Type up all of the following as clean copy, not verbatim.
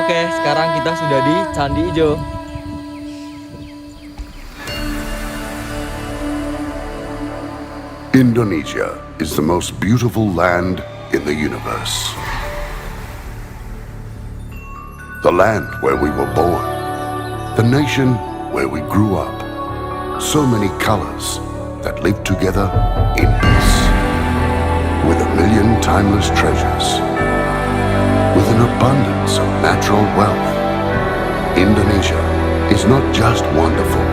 Oke, sekarang kita sudah di Candi Ijo. Indonesia is the most beautiful land in the universe. The land where we were born. The nation where we grew up. So many colors that live together in peace. With a million timeless treasures. With an abundance of natural wealth. Indonesia is not just wonderful.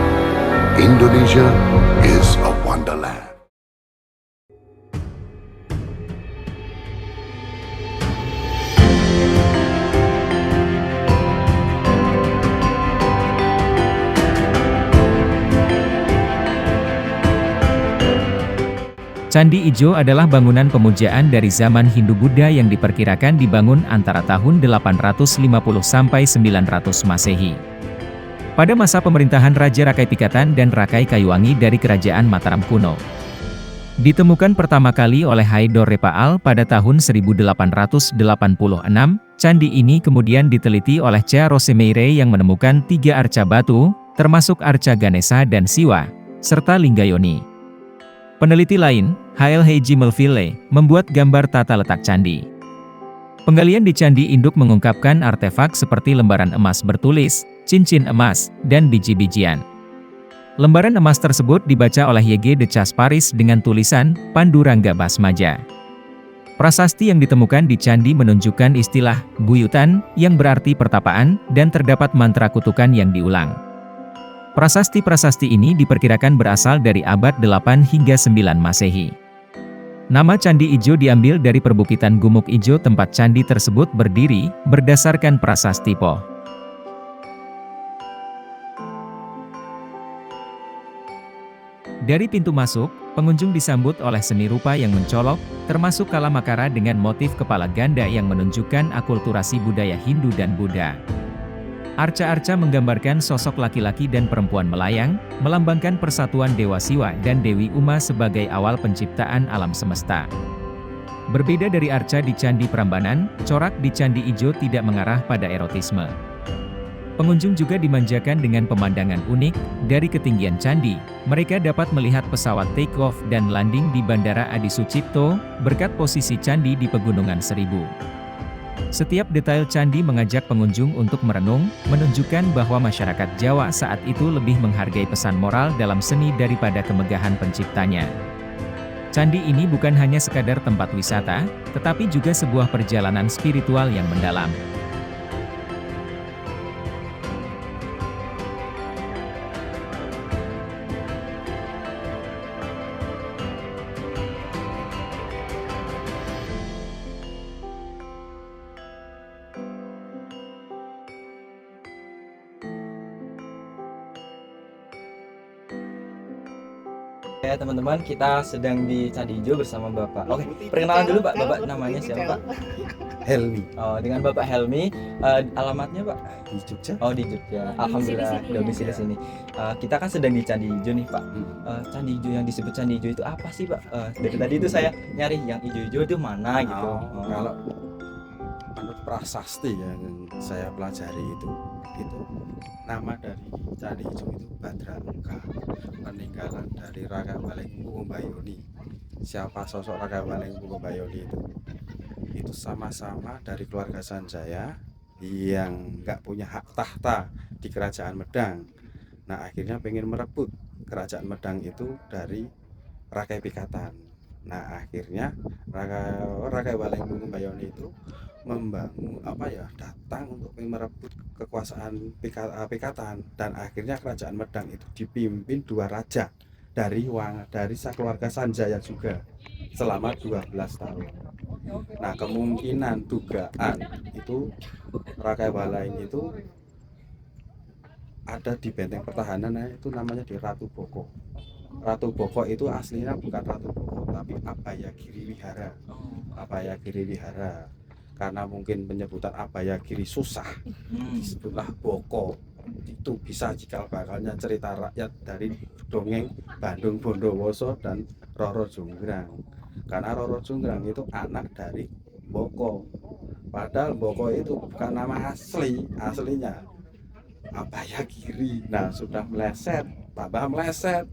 Indonesia is a wonderland. Candi Ijo adalah bangunan pemujaan dari zaman Hindu-Buddha yang diperkirakan dibangun antara tahun 850 sampai 900 Masehi. Pada masa pemerintahan Raja Rakai Pikatan dan Rakai Kayuwangi dari Kerajaan Mataram kuno. Ditemukan pertama kali oleh Haidar Repaal pada tahun 1886, candi ini kemudian diteliti oleh Cha Rosemeire yang menemukan 3 arca batu, termasuk arca Ganesha dan Siwa, serta Linggayoni. Peneliti lain, H.L. Heiji Melville, membuat gambar tata letak candi. Penggalian di candi induk mengungkapkan artefak seperti lembaran emas bertulis, cincin emas, dan biji-bijian. Lembaran emas tersebut dibaca oleh Y.G. de Casparis dengan tulisan, Pandurangga Basmaja. Prasasti yang ditemukan di candi menunjukkan istilah, buyutan, yang berarti pertapaan, dan terdapat mantra kutukan yang diulang. Prasasti-prasasti ini diperkirakan berasal dari abad 8 hingga 9 Masehi. Nama Candi Ijo diambil dari perbukitan Gumuk Ijo tempat candi tersebut berdiri, berdasarkan prasasti Po. Dari pintu masuk, pengunjung disambut oleh seni rupa yang mencolok, termasuk kalamakara dengan motif kepala ganda yang menunjukkan akulturasi budaya Hindu dan Buddha. Arca-arca menggambarkan sosok laki-laki dan perempuan melayang, melambangkan persatuan Dewa Siwa dan Dewi Uma sebagai awal penciptaan alam semesta. Berbeda dari arca di Candi Prambanan, corak di Candi Ijo tidak mengarah pada erotisme. Pengunjung juga dimanjakan dengan pemandangan unik, dari ketinggian candi, mereka dapat melihat pesawat take-off dan landing di Bandara Adi Sucipto, berkat posisi candi di Pegunungan Seribu. Setiap detail candi mengajak pengunjung untuk merenung, menunjukkan bahwa masyarakat Jawa saat itu lebih menghargai pesan moral dalam seni daripada kemegahan penciptanya. Candi ini bukan hanya sekadar tempat wisata, tetapi juga sebuah perjalanan spiritual yang mendalam. Ya teman-teman, kita sedang di Candi Ijo bersama Bapak. Oke, perkenalan dulu Pak. Bapak namanya siapa Pak? Helmi Oh, dengan Bapak Helmi. Alamatnya Pak? di Jogja. Oh, di Jogja. Alhamdulillah domisili sini. Kita kan sedang di Candi Ijo nih Pak. Candi Ijo yang disebut Candi Ijo itu apa sih Pak? Dari tadi itu saya nyari yang ijo-ijo itu mana gitu. Kalau menurut prasasti yang saya pelajari itu nama dari Candi Ijo itu Badramuka, peninggalan dari Raka Walengpu Mbayoni. Siapa sosok Raka Walengpu Mbayoni itu sama-sama dari keluarga Sanjaya yang nggak punya hak tahta di kerajaan Medang. Nah akhirnya pengen merebut kerajaan Medang itu dari Rakai Pikatan. Nah akhirnya Rakai Walengpu Mbayoni itu membangun datang untuk merebut kekuasaan Pikatan, dan akhirnya kerajaan Medang itu dipimpin 2 raja dari keluarga Sanjaya juga selama 12 tahun. Nah kemungkinan dugaan itu Rakai Waleng itu ada di benteng pertahanan, itu namanya di Ratu Boko. Ratu Boko itu aslinya bukan Ratu Boko tapi Abayagiri Wihara. Karena mungkin penyebutan Abayagiri susah, disebutlah Boko. Itu bisa cikal bakalnya cerita rakyat dari dongeng Bandung Bondowoso dan Roro Jonggrang. Karena Roro Jonggrang itu anak dari Boko. Padahal Mboko itu bukan nama aslinya Abayagiri. Nah, sudah meleset, tambah meleset.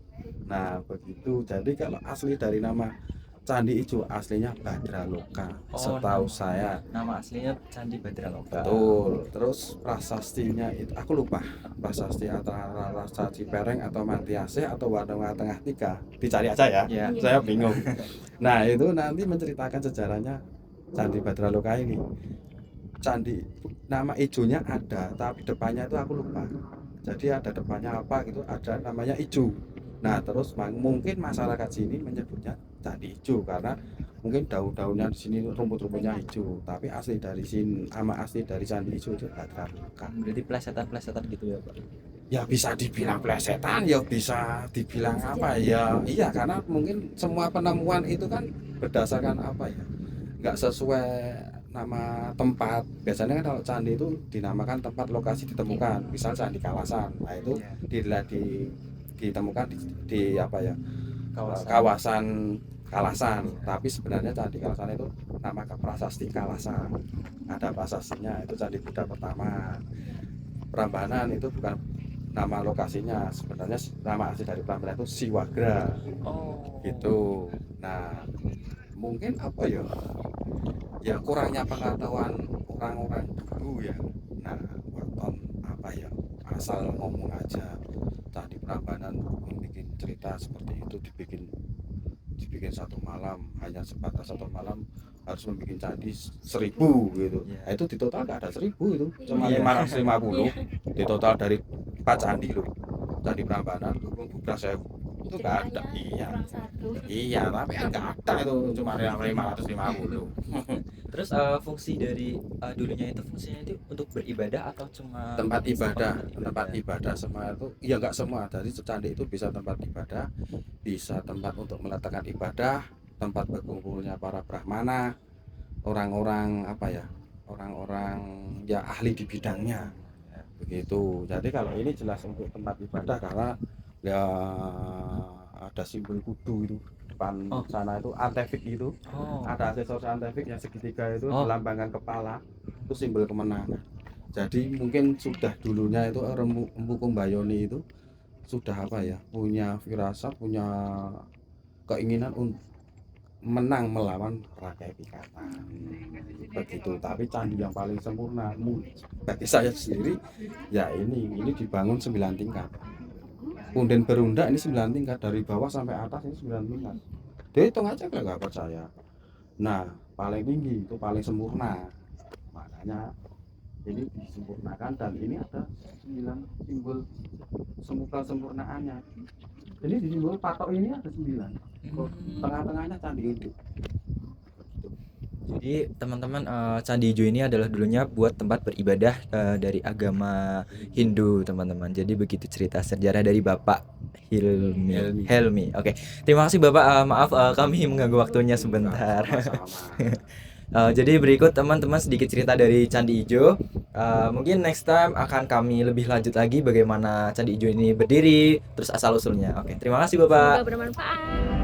Nah, begitu. Jadi kalau asli dari nama Candi Ijo aslinya Badraloka. Setahu saya. Nama aslinya Candi Badraloka. Betul. Terus prasastinya itu aku lupa. Prasasti antara Rasa Cipereng atau Mantiase atau Wanawa Tengah Tiga. Dicari aja ya. Ya. Saya bingung. Nah, itu nanti menceritakan sejarahnya Candi Badraloka ini. Candi nama ijonya ada, tapi depannya itu aku lupa. Jadi ada depannya apa gitu, ada namanya Ijo. Nah, terus mungkin masyarakat sini menyebutnya Candi Ijo karena mungkin daun-daunnya di sini rumput-rumputnya hijau, tapi asli dari sini, nama asli dari Candi Ijo itu Badraloka. Berarti plesetan-plesetan gitu ya, Pak. Ya bisa dibilang plesetan, ya bisa dibilang apa ya. Iya, karena mungkin semua penemuan itu kan berdasarkan apa ya, nggak sesuai nama tempat. Biasanya kan kalau candi itu dinamakan tempat lokasi ditemukan, misal Candi Kalasan. Nah itu ditemukan di apa ya, kawasan Kalasan. Tapi sebenarnya Candi Kalasan itu nama prasasti Kalasan, ada prasastinya, itu Candi Buddha pertama. Prambanan itu bukan nama lokasinya, sebenarnya nama asli dari Prambanan itu Siwagra. Gitu. Nah, mungkin apa ya kurangnya pengetahuan orang-orang dulu ya. Nah, weton apa ya, asal ngomong aja Candi Prambanan membuat cerita seperti itu, dibikin satu malam, hanya sebatas satu malam harus membuat candi 1000 gitu. Nah, itu di total nggak ada 1000, itu cuma 550 di total dari 4 candi loh. Candi Prambanan bukan saya itu nggak ada. Iya, tapi kan nggak ada, itu cuma 550. Terus fungsi dari dulunya itu fungsinya itu untuk beribadah atau cuma tempat ibadah semua itu? Ya nggak semua. Dari candi itu bisa tempat ibadah, bisa tempat untuk meletakkan ibadah, tempat berkumpulnya para brahmana, orang-orang apa ya, orang-orang ya ahli di bidangnya begitu. Jadi kalau ini jelas untuk tempat ibadah karena ya ada simbol kudu itu depan sana, itu antefik itu. Ada aksesoris antefik yang segitiga itu melambangkan kepala, itu simbol kemenangan. Jadi mungkin sudah dulunya itu Empu Kumbayoni itu sudah apa ya, punya firasat, punya keinginan untuk menang melawan Rakai Pikatan begitu. Tapi candi yang paling sempurna bagi saya sendiri ya ini dibangun 9 tingkat. Punden berunda ini 9 tingkat, dari bawah sampai atas ini 9 tingkat. Dia hitung aja kalau nggak percaya. Nah, paling tinggi itu paling sempurna, makanya ini disempurnakan. Dan ini ada 9 simbol sempurnaannya. Jadi di simbol patok ini ada 9. Tengah-tengahnya candi itu. Jadi teman-teman, Candi Ijo ini adalah dulunya buat tempat beribadah dari agama Hindu, teman-teman. Jadi begitu cerita sejarah dari Bapak Helmi. Oke. Terima kasih Bapak. Maaf kami mengganggu waktunya sebentar. Jadi berikut teman-teman sedikit cerita dari Candi Ijo. Mungkin next time akan kami lebih lanjut lagi bagaimana Candi Ijo ini berdiri, terus asal usulnya. Oke, terima kasih Bapak. Semoga bermanfaat.